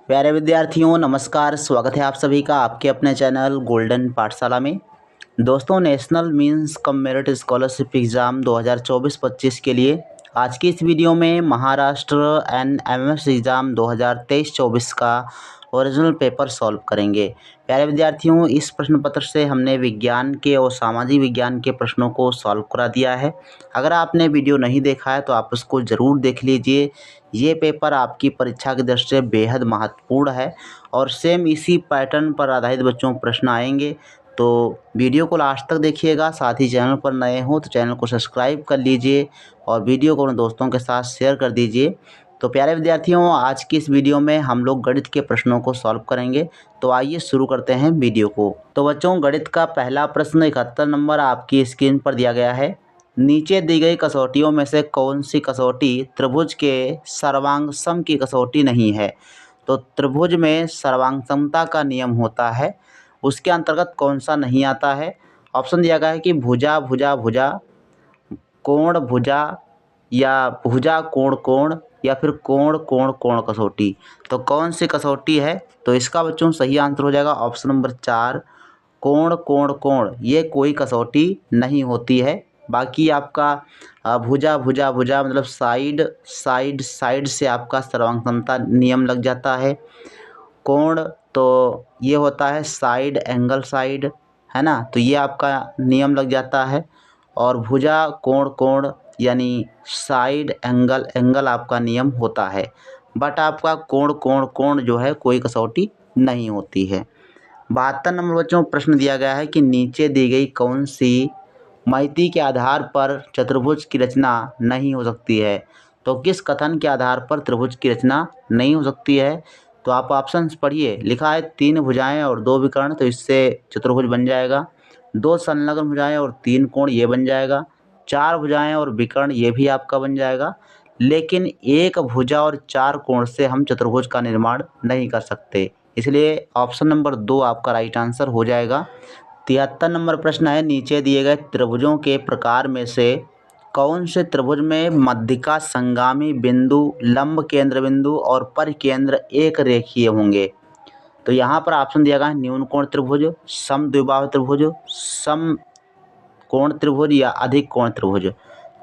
प्यारे विद्यार्थियों नमस्कार। स्वागत है आप सभी का आपके अपने चैनल गोल्डन पाठशाला में। दोस्तों, national means cum merit scholarship exam 2024-25 के लिए आज की इस वीडियो में महाराष्ट्र एनएमएस एग्ज़ाम 2023-24 का ओरिजिनल पेपर सॉल्व करेंगे। प्यारे विद्यार्थियों, इस प्रश्न पत्र से हमने विज्ञान के और सामाजिक विज्ञान के प्रश्नों को सॉल्व करा दिया है। अगर आपने वीडियो नहीं देखा है तो आप उसको ज़रूर देख लीजिए। ये पेपर आपकी परीक्षा की दृष्टि से बेहद महत्वपूर्ण है और सेम इसी पैटर्न पर आधारित बच्चों को प्रश्न आएंगे। तो वीडियो को लास्ट तक देखिएगा। साथ ही चैनल पर नए हो तो चैनल को सब्सक्राइब कर लीजिए और वीडियो को अपने दोस्तों के साथ शेयर कर दीजिए। तो प्यारे विद्यार्थियों, आज की इस वीडियो में हम लोग गणित के प्रश्नों को सॉल्व करेंगे। तो आइए शुरू करते हैं वीडियो को। तो बच्चों, गणित का पहला प्रश्न 71 नंबर आपकी स्क्रीन पर दिया गया है। नीचे दी गई कसौटियों में से कौन सी कसौटी त्रिभुज के सर्वांग सम की कसौटी नहीं है? तो त्रिभुज में सर्वांग समता का नियम होता है, उसके अंतर्गत कौन सा नहीं आता है? ऑप्शन दिया गया है कि भुजा भुजा भुजा, कोण भुजा, या भुजा कोण कोण, या फिर कोण कोण कोण कसौटी। तो कौन सी कसौटी है? तो इसका बच्चों सही आंसर हो जाएगा ऑप्शन नंबर 4, कोण कोण कोण। ये कोई कसौटी नहीं होती है। बाकी आपका भुजा भुजा भुजा मतलब साइड साइड साइड से आपका सर्वांग समता नियम लग जाता है। कोण तो ये होता है साइड एंगल साइड, है ना, तो ये आपका नियम लग जाता है। और भुजा कोण कोण यानी साइड एंगल एंगल आपका नियम होता है। बट आपका कोण कोण कोण जो है कोई कसौटी नहीं होती है। 72 नंबर बच्चों प्रश्न दिया गया है कि नीचे दी गई कौन सी माहिती के आधार पर चतुर्भुज की रचना नहीं हो सकती है? तो किस कथन के आधार पर त्रिभुज की रचना नहीं हो सकती है? तो आप ऑप्शंस पढ़िए। लिखा है 3 भुजाएं और 2 विकर्ण, तो इससे चतुर्भुज बन जाएगा। 2 संलग्न भुजाएं और 3 कोण, ये बन जाएगा। 4 भुजाएं और विकर्ण, ये भी आपका बन जाएगा। लेकिन एक भुजा और 4 कोण से हम चतुर्भुज का निर्माण नहीं कर सकते, इसलिए ऑप्शन नंबर 2 आपका राइट आंसर हो जाएगा। 73 नंबर प्रश्न है, नीचे दिए गए त्रिभुजों के प्रकार में से कौन से त्रिभुज में मध्यिका संगामी बिंदु, लंब केंद्र बिंदु और परिकेंद्र एक रेखीय होंगे? तो यहाँ पर ऑप्शन दिया गया है न्यून कोण त्रिभुज, सम द्विबाहु त्रिभुज, सम कोण त्रिभुज या अधिक कोण त्रिभुज।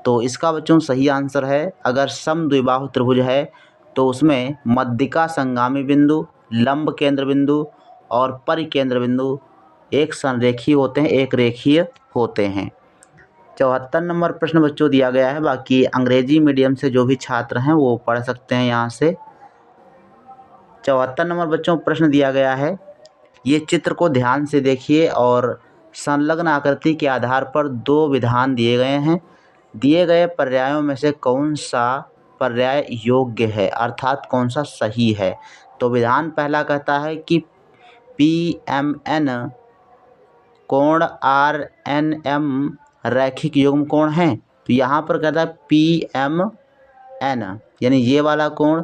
तो इसका बच्चों सही आंसर है, अगर सम द्विबाहु त्रिभुज है तो उसमें मध्यिका संगामी बिंदु, लंब केंद्र बिंदु और परिकेंद्र बिंदु एक संरेखीय होते हैं, एक रेखीय होते हैं। 74 नंबर प्रश्न बच्चों दिया गया है। बाकी अंग्रेजी मीडियम से जो भी छात्र हैं वो पढ़ सकते हैं यहाँ से। 74 नंबर बच्चों प्रश्न दिया गया है, ये चित्र को ध्यान से देखिए और संलग्न आकृति के आधार पर 2 विधान दिए गए हैं। दिए गए पर्यायों में से कौन सा पर्याय योग्य है, अर्थात कौन सा सही है? तो विधान पहला कहता है कि PMN कोण RNM रैखिक युग्म कोण है। तो यहाँ पर कहता है PMN यानी ये वाला कोण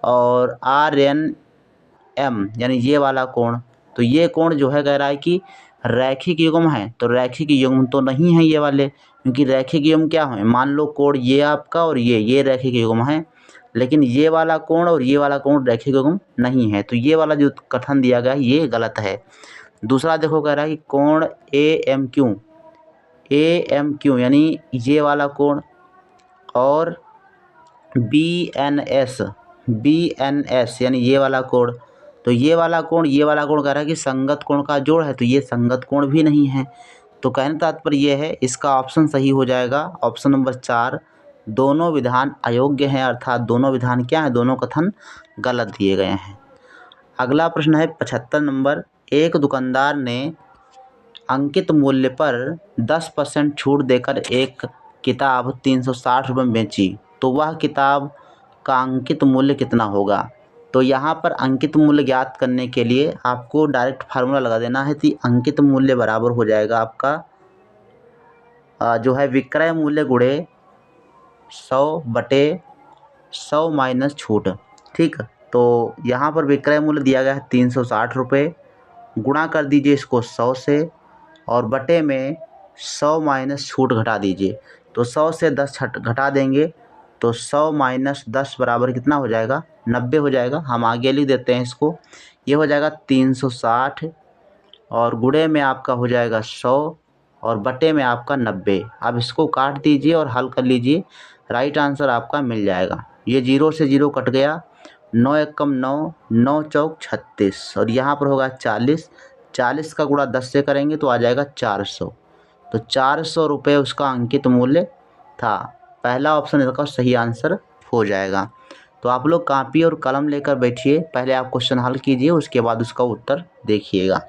और RNM यानी ये वाला कोण। तो ये कोण जो है कह रहा है कि रैखिक युग्म है। तो रैखिक युग्म तो नहीं है ये वाले, क्योंकि रैखिक युग्म क्या है, मान लो कोण ये आपका और ये रैखिक युग्म है, लेकिन ये वाला कोण और ये वाला कोण रैखिक युग्म नहीं है। तो ये वाला जो कथन दिया गया है ये गलत है। दूसरा देखो कह रहा है कि कोण AMQ यानी ये वाला कोण और BNS यानी ये वाला कोण। तो ये वाला कोण कह रहा है कि संगत कोण का जोड़ है, तो ये संगत कोण भी नहीं है। तो कहने तात्पर्य ये है, इसका ऑप्शन सही हो जाएगा ऑप्शन नंबर 4, दोनों विधान अयोग्य हैं, अर्थात दोनों विधान क्या है, दोनों कथन गलत दिए गए हैं। अगला प्रश्न है 75 नंबर, एक दुकानदार ने अंकित मूल्य पर 10% छूट देकर एक किताब 360 रुपये में बेची, तो वह किताब का अंकित मूल्य कितना होगा? तो यहाँ पर अंकित मूल्य ज्ञात करने के लिए आपको डायरेक्ट फार्मूला लगा देना है कि अंकित मूल्य बराबर हो जाएगा आपका जो है विक्रय मूल्य गुणे 100/100 माइनस छूट। ठीक, तो यहाँ पर विक्रय मूल्य दिया गया है 360 रुपये, गुणा कर दीजिए इसको 100 से और बटे में 100 माइनस छूट घटा दीजिए। तो 100 से 10 घटा देंगे तो 100 माइनस 10 बराबर कितना हो जाएगा, 90 हो जाएगा। हम आगे लिख देते हैं इसको, ये हो जाएगा 360 और गुणे में आपका हो जाएगा 100 और बटे में आपका 90। अब इसको काट दीजिए और हल कर लीजिए, राइट आंसर आपका मिल जाएगा। ये 0 से 0 कट गया, 9 एकम 9, 9 चौक 36 और यहाँ पर होगा 40, 40 का गुणा 10 से करेंगे तो आ जाएगा 400। तो 400 रुपये उसका अंकित मूल्य था। पहला ऑप्शन इसका सही आंसर हो जाएगा। तो आप लोग कॉपी और कलम लेकर बैठिए, पहले आप क्वेश्चन हल कीजिए, उसके बाद उसका उत्तर देखिएगा।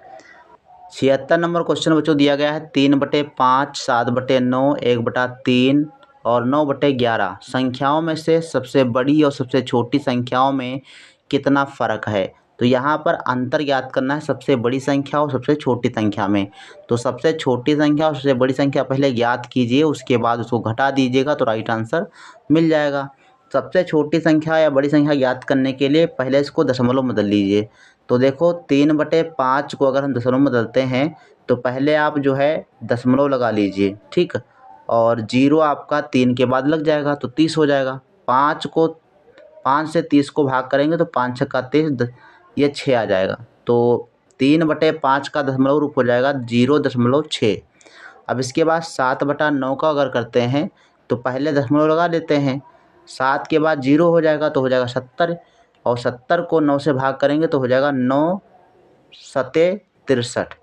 76 नंबर क्वेश्चन बच्चों दिया गया है 3/5, 7/9, 1/3 और 9/11 संख्याओं में से सबसे बड़ी और सबसे छोटी संख्याओं में कितना फ़र्क है। तो यहाँ पर अंतर ज्ञात करना है सबसे बड़ी संख्या और सबसे छोटी संख्या में। तो सबसे छोटी संख्या और सबसे बड़ी संख्या पहले ज्ञात कीजिए, उसके बाद उसको घटा दीजिएगा तो राइट आंसर मिल जाएगा। सबसे छोटी संख्या या बड़ी संख्या ज्ञात करने के लिए पहले इसको दशमलव में बदल लीजिए। तो देखो 3/5 को अगर हम दशमलव में बदलते हैं तो पहले आप जो है दशमलव लगा लीजिए, ठीक, और 0 आपका 3 के बाद लग जाएगा तो 30 हो जाएगा। 5 से 30 को भाग करेंगे तो 5 छक्का 30, ये 6 आ जाएगा। तो 3/5 का दशमलव रूप हो जाएगा 0.6। अब इसके बाद 7/9 का अगर करते हैं तो पहले दशमलव लगा लेते हैं, 7 के बाद 0 हो जाएगा तो हो जाएगा 70 और 70 को 9 से भाग करेंगे तो हो जाएगा 9 सते 63।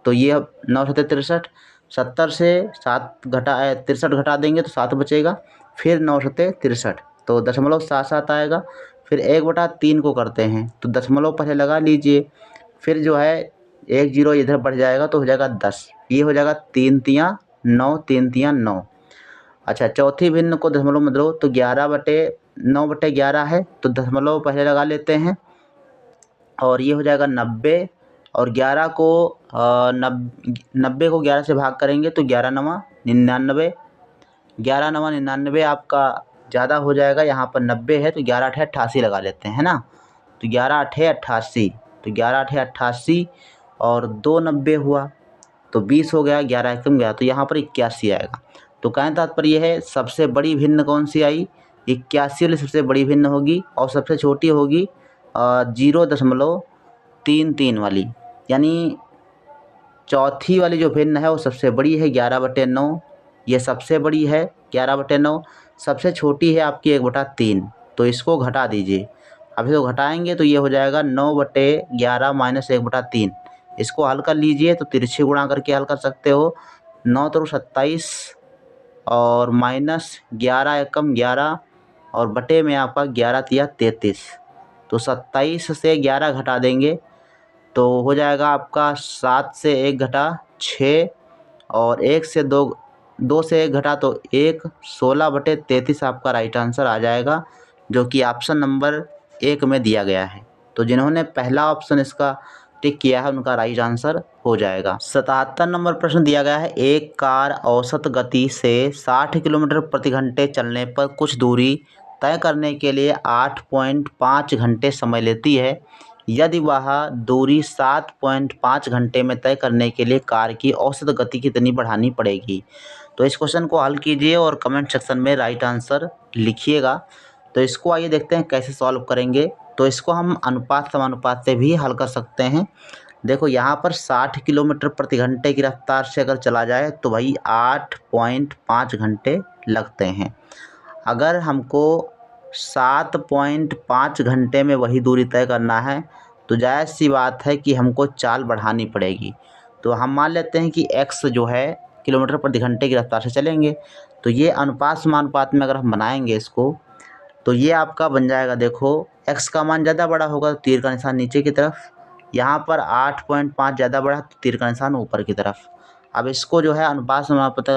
तो ये 9 सते 63, 70 से 7 घटा 63 घटा देंगे तो 7 बचेगा, फिर 9 सते 63 तो 0.77 आएगा। फिर 1/3 को करते हैं तो दशमलव पहले लगा लीजिए, फिर जो है 1 0 इधर बढ़ जाएगा तो हो जाएगा 10, ये हो जाएगा 3 तियाँ 9, 3 तियाँ 9। अच्छा, चौथी भिन्न को दशमलव में बदलो तो 9/11 है तो दशमलव पहले लगा लेते हैं और ये हो जाएगा 90 और 11 को 90 को 11 से भाग करेंगे तो 11 9 99, 11 9 99 आपका ज़्यादा हो जाएगा, यहाँ पर 90 है तो 11 8 88 लगा लेते हैं ना। तो 11 8 88, तो 11 8 88 और 2 90 हुआ तो 20 हो गया, 11 एकम गया तो यहाँ पर 81 आएगा। तो कहने तात्पर्य है सबसे बड़ी भिन्न कौन सी आई, 81 वाली सबसे बड़ी भिन्न होगी और सबसे छोटी होगी 0.33 वाली, यानी चौथी वाली जो भिन्न है वो सबसे बड़ी है 11/9, ये सबसे बड़ी है 11/9, सबसे छोटी है आपकी 1/3। तो इसको घटा दीजिए, अब इसको घटाएंगे तो ये हो जाएगा 9/11 माइनस 1/3। इसको हल कर लीजिए तो तिरछे गुणा करके हल कर सकते हो, 9 त्रिक 27 और माइनस 11 एकम 11 और बटे में आपका 11 तिया 33। तो 27 से 11 घटा देंगे तो हो जाएगा आपका 7 से 1 घटा 6 और 1 से 2 से 1 घटा तो 1, 16/33 आपका राइट आंसर आ जाएगा, जो कि ऑप्शन नंबर 1 में दिया गया है। तो जिन्होंने पहला ऑप्शन इसका टिक किया है उनका राइट आंसर हो जाएगा। 77 नंबर प्रश्न दिया गया है एक कार औसत गति से 60 किलोमीटर प्रति घंटे चलने पर कुछ दूरी तय करने के लिए 8.5 घंटे समय लेती है। यदि वह दूरी 7.5 घंटे में तय करने के लिए कार की औसत गति कितनी बढ़ानी पड़ेगी। तो इस क्वेश्चन को हल कीजिए और कमेंट सेक्शन में राइट आंसर लिखिएगा। तो इसको आइए देखते हैं कैसे सॉल्व करेंगे। तो इसको हम अनुपात समानुपात से भी हल कर सकते हैं। देखो यहाँ पर 60 किलोमीटर प्रति घंटे की रफ्तार से अगर चला जाए तो भाई 8.5 घंटे लगते हैं। अगर हमको 7.5 घंटे में वही दूरी तय करना है तो जायज़ सी बात है कि हमको चाल बढ़ानी पड़ेगी। तो हम मान लेते हैं कि x जो है किलोमीटर प्रति घंटे की रफ्तार से चलेंगे, तो ये अनुपात समानुपात में अगर हम बनाएंगे इसको तो ये आपका बन जाएगा, देखो x का मान ज़्यादा बड़ा होगा तो तीर का निशान नीचे की तरफ, यहाँ पर 8.5 ज़्यादा बड़ा तो तीर का निशान ऊपर की तरफ। अब इसको जो है अनुपात समानुपात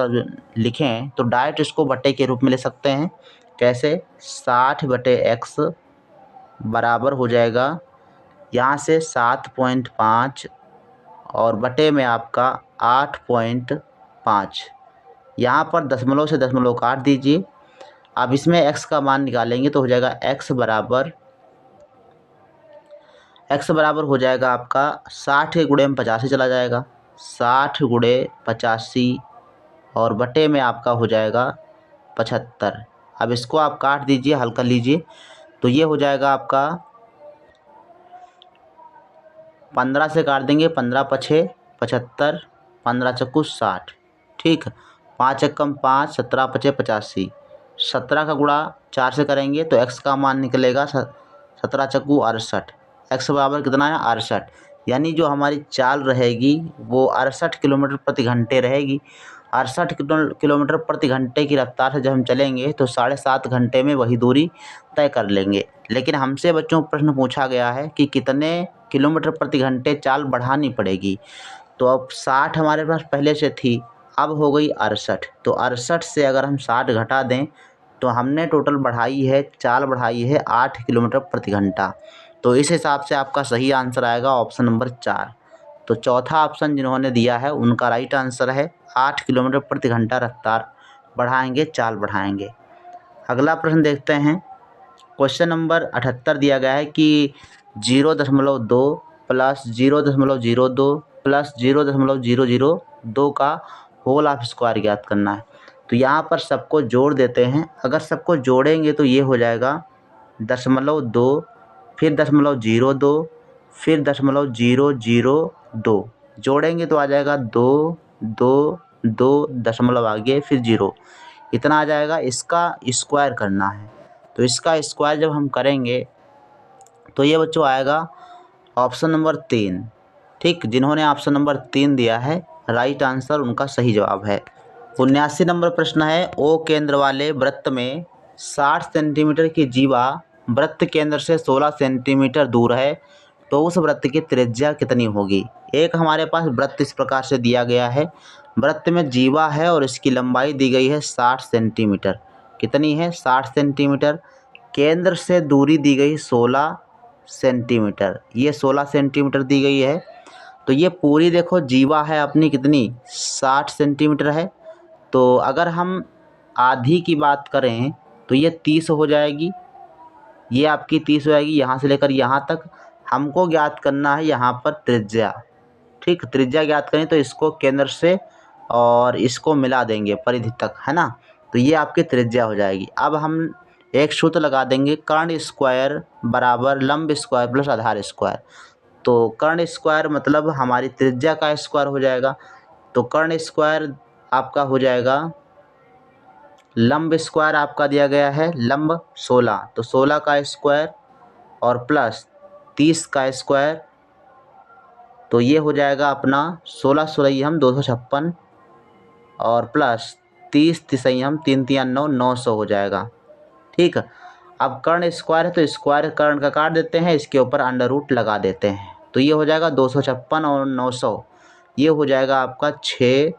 लिखें तो डायरेक्ट इसको बट्टे के रूप में ले सकते हैं। कैसे, 60/x बराबर हो जाएगा यहाँ से 7.5 और बटे में आपका 8.5, यहाँ पर दशमलव से दशमलव काट दीजिए। अब इसमें x का मान निकालेंगे तो हो जाएगा x बराबर हो जाएगा आपका 60 के गुणे में 85 चला जाएगा, 60 गुणे 85 और बटे में आपका हो जाएगा 75। अब इसको आप काट दीजिए, हल कर लीजिए तो ये हो जाएगा आपका 15 से काट देंगे, 15 पछे 75, 15 चक्कू 60, ठीक। 5 एकम 5, 17 पचे 85, 17 का गुणा 4 से करेंगे तो x का मान निकलेगा 17 चक्कू 68। x बराबर कितना है 68, यानी जो हमारी चाल रहेगी वो 68 किलोमीटर प्रति घंटे रहेगी। 68 किलोमीटर प्रति घंटे की रफ्तार से जब हम चलेंगे तो 7.5 घंटे में वही दूरी तय कर लेंगे। लेकिन हमसे बच्चों प्रश्न पूछा गया है कि कितने किलोमीटर प्रति घंटे चाल बढ़ानी पड़ेगी। तो अब 60 हमारे पास पहले से थी, अब हो गई 68, तो 68 से अगर हम 60 घटा दें तो हमने टोटल बढ़ाई है, चाल बढ़ाई है 8 किलोमीटर प्रति घंटा। तो इस हिसाब से आपका सही आंसर आएगा ऑप्शन नंबर 4। तो चौथा ऑप्शन जिन्होंने दिया है उनका राइट आंसर है 8 किलोमीटर प्रति घंटा रफ्तार बढ़ाएंगे, चाल बढ़ाएंगे। अगला प्रश्न देखते हैं। क्वेश्चन नंबर 78 दिया गया है कि 0.2 प्लस 0.02 प्लस 0.002 का होल ऑफ स्क्वायर ज्ञात करना है। तो यहाँ पर सबको जोड़ देते हैं। अगर सबको जोड़ेंगे तो ये हो जाएगा 0.2, फिर 0.02, फिर 0.002, जोड़ेंगे तो आ जाएगा 2, 2, 2 दशमलव आगे फिर 0, इतना आ जाएगा। इसका स्क्वायर करना है, तो इसका स्क्वायर जब हम करेंगे तो ये बच्चों आएगा ऑप्शन नंबर 3, ठीक। जिन्होंने ऑप्शन नंबर 3 दिया है राइट आंसर उनका सही जवाब है। 79 नंबर प्रश्न है, ओ केंद्र वाले वृत्त में 60 सेंटीमीटर की जीवा वृत्त केंद्र से 16 सेंटीमीटर दूर है तो उस वृत्त की त्रिज्या कितनी होगी। एक हमारे पास वृत्त इस प्रकार से दिया गया है, वृत्त में जीवा है और इसकी लंबाई दी गई है 60 सेंटीमीटर। कितनी है 60 सेंटीमीटर। केंद्र से दूरी दी गई 16 सेंटीमीटर, ये 16 सेंटीमीटर दी गई है। तो ये पूरी देखो जीवा है अपनी कितनी 60 सेंटीमीटर है। तो अगर हम आधी की बात करें तो ये 30 हो जाएगी, ये आपकी 30 हो जाएगी यहाँ से लेकर यहाँ तक। हमको ज्ञात करना है यहाँ पर त्रिज्या, ठीक। त्रिज्या ज्ञात करें तो इसको केंद्र से और इसको मिला देंगे परिधि तक, है ना। तो ये आपकी त्रिज्या हो जाएगी। अब हम एक सूत्र लगा देंगे, कर्ण स्क्वायर बराबर लंब स्क्वायर प्लस आधार स्क्वायर। तो कर्ण स्क्वायर मतलब हमारी त्रिज्या का स्क्वायर हो जाएगा। तो कर्ण स्क्वायर आपका हो जाएगा, लंब स्क्वायर आपका दिया गया है लंब 16, तो 16 का स्क्वायर और प्लस 30 का स्क्वायर, तो ये हो जाएगा अपना 16 16 हम 256 और प्लस 30 तिसई हम 3 3 9 900 हो जाएगा, ठीक। अब कर्ण स्क्वायर है तो स्क्वायर कर्ण का काट देते हैं, इसके ऊपर अंडर रूट लगा देते हैं। तो ये हो जाएगा 256 और 900, ये हो जाएगा आपका 6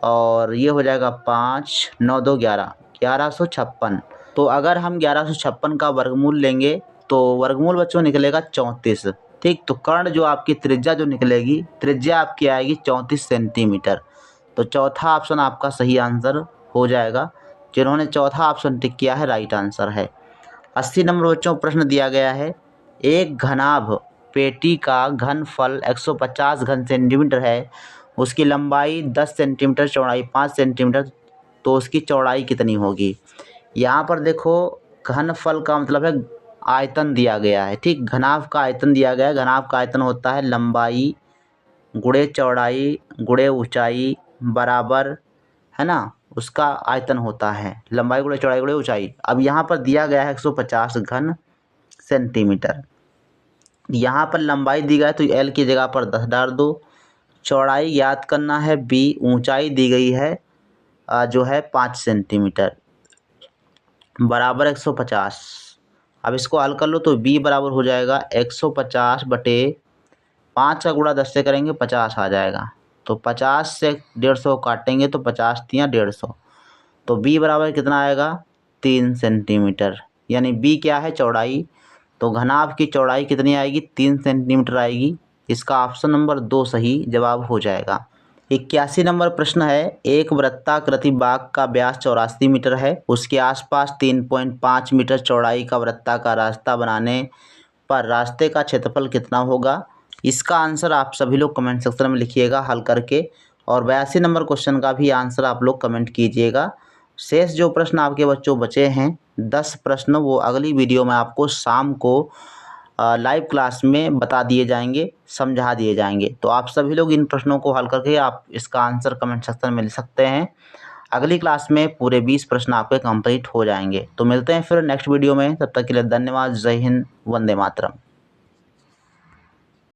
और ये हो जाएगा 5, 9 2 11, 1156। तो अगर हम 1156 का वर्गमूल लेंगे तो वर्गमूल बच्चों निकलेगा 34, ठीक। तो कर्ण जो आपकी त्रिज्या जो निकलेगी, त्रिज्या आपकी आएगी 34 सेंटीमीटर। तो चौथा ऑप्शन आपका सही आंसर हो जाएगा। जिन्होंने चौथा ऑप्शन टिक किया है राइट आंसर है। 80 नंबर बच्चों प्रश्न दिया गया है, एक घनाभ पेटी का घनफल 150 घन सेंटीमीटर है, उसकी लंबाई 10 सेंटीमीटर, चौड़ाई 5 सेंटीमीटर, तो उसकी चौड़ाई कितनी होगी। यहाँ पर देखो घनफल का मतलब है आयतन दिया गया है, ठीक। घनाभ का आयतन दिया गया है। घनाभ का आयतन होता है लंबाई गुणे चौड़ाई गुणे ऊंचाई बराबर, है ना, उसका आयतन होता है लंबाई गुणे चौड़ाई गुणे ऊंचाई। अब यहाँ पर दिया गया है 150 घन सेंटीमीटर। यहाँ पर लंबाई दी गई है तो एल की जगह पर 10 डाल दो। चौड़ाई याद करना है बी, ऊंचाई दी गई है जो है 5 सेंटीमीटर बराबर 150। अब इसको हल कर लो तो बी बराबर हो जाएगा 150 बटे 5 का गुणा 10 से करेंगे 50 आ जाएगा। तो 50 से 150 काटेंगे तो 50 तियाँ 150, तो बी बराबर कितना आएगा 3 सेंटीमीटर। यानी बी क्या है चौड़ाई, तो घनाभ की चौड़ाई कितनी आएगी 3 सेंटीमीटर आएगी। इसका ऑप्शन नंबर 2 सही जवाब हो जाएगा। 81 नंबर प्रश्न है, एक वृत्ताकृति बाग का व्यास 84 मीटर है, उसके आसपास 3.5 मीटर चौड़ाई का वृत्ताकार रास्ता बनाने पर रास्ते का क्षेत्रफल कितना होगा। इसका आंसर आप सभी लोग कमेंट सेक्शन में लिखिएगा हल करके, और 82 नंबर क्वेश्चन का भी आंसर आप लोग कमेंट कीजिएगा। शेष जो प्रश्न आपके बच्चों बचे हैं 10 प्रश्न, वो अगली वीडियो में आपको शाम को लाइव क्लास में बता दिए जाएंगे, समझा दिए जाएंगे। तो आप सभी लोग इन प्रश्नों को हल करके आप इसका आंसर कमेंट सेक्शन में लिख सकते हैं। अगली क्लास में पूरे 20 प्रश्न आपके कंप्लीट हो जाएंगे। तो मिलते हैं फिर नेक्स्ट वीडियो में, तब तक के लिए धन्यवाद। जय हिंद, वंदे मातरम।